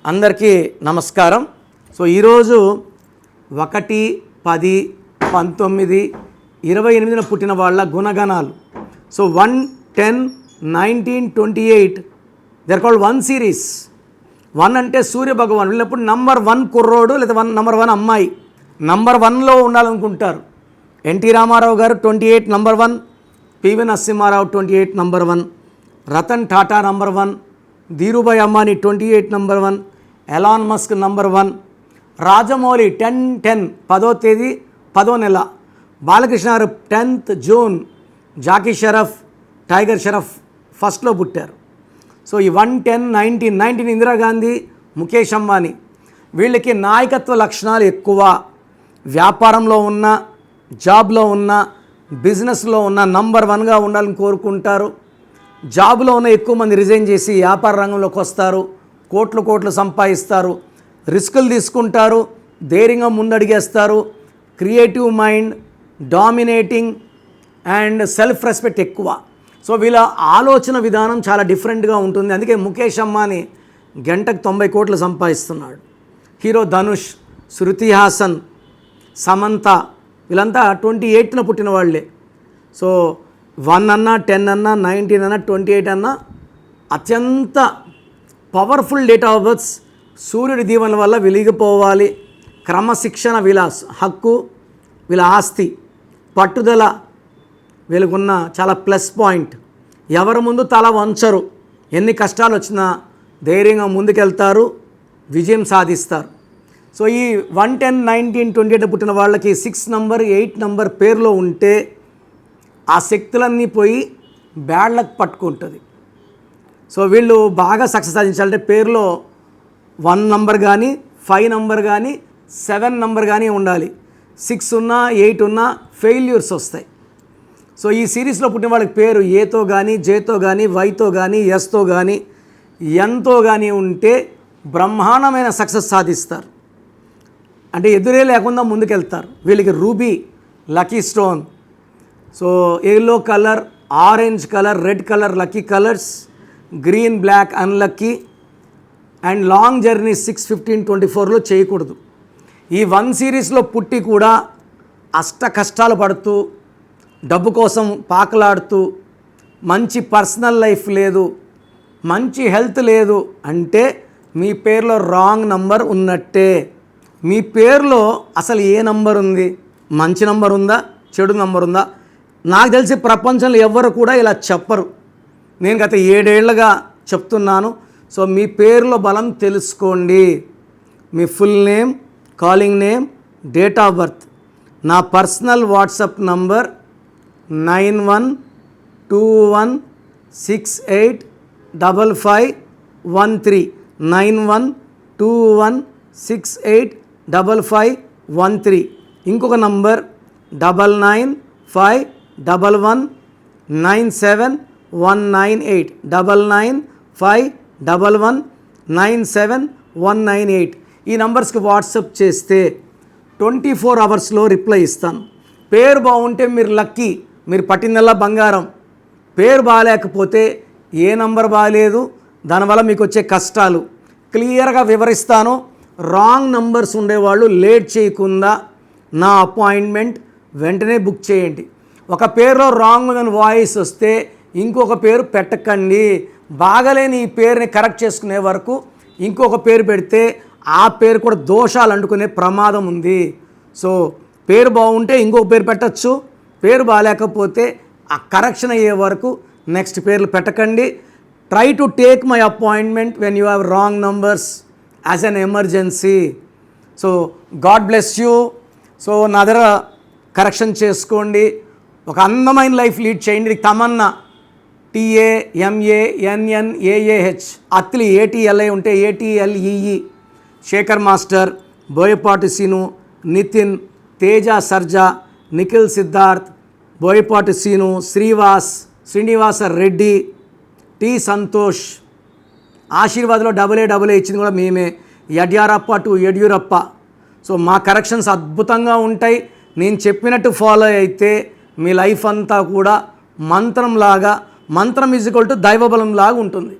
అందరికీ నమస్కారం. సో ఈరోజు 1-10-19-28 పుట్టిన వాళ్ళ గుణగణాలు. So 1, 10, 19, 28 they are called 1 series. 1 అంటే సూర్య భగవాన్. వీళ్ళప్పుడు నంబర్ 1 కుర్రోడు లేదా నంబర్ 1 అమ్మాయి నంబర్ 1లో ఉండాలనుకుంటారు. ఎన్టీ రామారావు గారు 28 number 1, PV Narasimha Rao 28 number 1, Ratan Tata number 1, Dhirubhai Ambani 28 number 1, Elon Musk number 1, Rajamouli 10-10 10వ తేదీ 10వ నెల, బాలకృష్ణ గారు 10th జూన్, జాకీ షరఫ్, టైగర్ షరఫ్ ఫస్ట్లో పుట్టారు. సో ఈ 1, 10, 19 ఇందిరాగాంధీ, ముఖేష్ అంబానీ. వీళ్ళకి నాయకత్వ లక్షణాలు ఎక్కువ. వ్యాపారంలో ఉన్న, జాబ్లో ఉన్న, బిజినెస్లో ఉన్న నంబర్ 1గా ఉండాలని కోరుకుంటారు. జాబ్లో ఉన్న ఎక్కువ మంది రిజైన్ చేసి వ్యాపార రంగంలోకి వస్తారు. కోట్లు సంపాదిస్తారు. రిస్కులు తీసుకుంటారు. ధైర్యంగా ముందడిగేస్తారు. Creative mind, dominating and self respect ఎక్కువ. సో వీళ్ళ ఆలోచన విధానం చాలా డిఫరెంట్గా ఉంటుంది. అందుకే ముఖేష్ అంబానీ గంటకు 90 కోట్లు సంపాదిస్తున్నాడు. హీరో ధనుష్, శృతి హాసన్, సమంత వీళ్ళంతా 28న పుట్టిన వాళ్ళే. సో 1 అన్నా, 10 అన్నా, 19 అన్నా, 28 అన్నా అత్యంత పవర్ఫుల్ డేట్ ఆఫ్ బర్త్స్. సూర్యుడి దీవెనల వల్ల వెలిగిపోవాలి. క్రమశిక్షణ వీళ్ళ హక్కు, వీళ్ళ ఆస్తి, పట్టుదల వీళ్ళకున్న చాలా ప్లస్ పాయింట్. ఎవరి ముందు తల వంచరు. ఎన్ని కష్టాలు వచ్చినా ధైర్యంగా ముందుకెళ్తారు, విజయం సాధిస్తారు. సో ఈ 1, 10, 19, 28 పుట్టిన వాళ్ళకి 6 నంబర్, 8 నంబర్ పేరులో ఉంటే ఆ శక్తులన్నీ పోయి బ్యాడ్ లక్ పట్టుకుంటుంది. సో వీళ్ళు బాగా సక్సెస్ సాధించాలంటే పేరులో 1 నంబర్ కానీ, 5 నంబర్ కానీ, 7 నంబర్ కానీ ఉండాలి. 6 ఉన్నా, 8 ఉన్నా ఫెయిల్యూర్స్ వస్తాయి. సో ఈ సిరీస్లో పుట్టిన వాళ్ళకి పేరు ఏతో కానీ, జేతో కానీ, వైతో కానీ, ఎస్తో కానీ, ఎన్తో కానీ ఉంటే బ్రహ్మాండమైన సక్సెస్ సాధిస్తారు. అంటే ఎదురే లేకుండా ముందుకెళ్తారు. వీళ్ళకి ruby lucky stone. So yellow colour, orange colour, red colour lucky colours, green black unlucky. And long journey 6, 15, 24లో చేయకూడదు. ఈ 1 సిరీస్లో పుట్టి కూడా అష్ట కష్టాలు పడుతూ, డబ్బు కోసం పాకలాడుతూ, మంచి పర్సనల్ లైఫ్ లేదు, మంచి హెల్త్ లేదు అంటే మీ పేరులో రాంగ్ నంబర్ ఉన్నట్టే. మీ పేరులో అసలు ఏ నంబర్ ఉంది? మంచి నంబర్ ఉందా, చెడు నంబర్ ఉందా? నాకు తెలిసి ప్రపంచంలో ఎవ్వరు కూడా ఇలా చెప్పరు. నేను గత 7 ఏళ్లుగా చెప్తున్నాను. సో మీ పేరులో బలం తెలుసుకోండి. మీ full name, calling name, date of birth. నా పర్సనల్ వాట్సాప్ నంబర్ 9121685513 9121685513. ఇంకొక నంబర్ 9951197198 9951197198. ఈ నంబర్స్కి వాట్సాప్ చేస్తే 24 అవర్స్లో రిప్లై ఇస్తాను. పేరు బాగుంటే మీరు లక్కీ, మీరు పట్టిందల్లా బంగారం. పేరు బాగాలేకపోతే ఏ నంబర్ బాగాలేదు, దానివల్ల మీకు వచ్చే కష్టాలు క్లియర్గా వివరిస్తాను. రాంగ్ నంబర్స్ ఉండేవాళ్ళు లేట్ చేయకుండా నా అపాయింట్మెంట్ వెంటనే బుక్ చేయండి. ఒక పేరులో రాంగ్ అని వాయిస్ వస్తే ఇంకొక పేరు పెట్టకండి. బాగలేని ఈ పేరుని కరెక్ట్ చేసుకునే వరకు ఇంకొక పేరు పెడితే ఆ పేరు కూడా దోషాలు అంటుకునే ప్రమాదం ఉంది. సో పేరు బాగుంటే ఇంకొక పేరు పెట్టచ్చు. పేరు బాగాలేకపోతే ఆ కరెక్షన్ అయ్యే వరకు నెక్స్ట్ పేర్లు పెట్టకండి. Try to take my appointment when you have wrong numbers as an emergency. So God bless you. So నా దగ్గర కరెక్షన్ చేసుకోండి. ఒక అందమైన లైఫ్ లీడ్ చేయండి. తమన్నా TAMANNAAH, అత్లి ATLI ఉంటే ATLEE, Shekhar master, Boyapati Seenu, Nithin, Teja Sarja, Nikhil Siddharth, Boyapati Seenu, Srinivasa Reddy, T Santosh. ఆశీర్వాద్లో AA ఇచ్చింది కూడా మేమే. యడ్యారప్ప టు యడ్యూరప్ప. సో మా కరెక్షన్స్ అద్భుతంగా ఉంటాయి. నేను చెప్పినట్టు ఫాలో అయితే మీ లైఫ్ అంతా కూడా మంత్రం ఈజ్ ఈక్వల్ టు దైవబలం లాగా ఉంటుంది.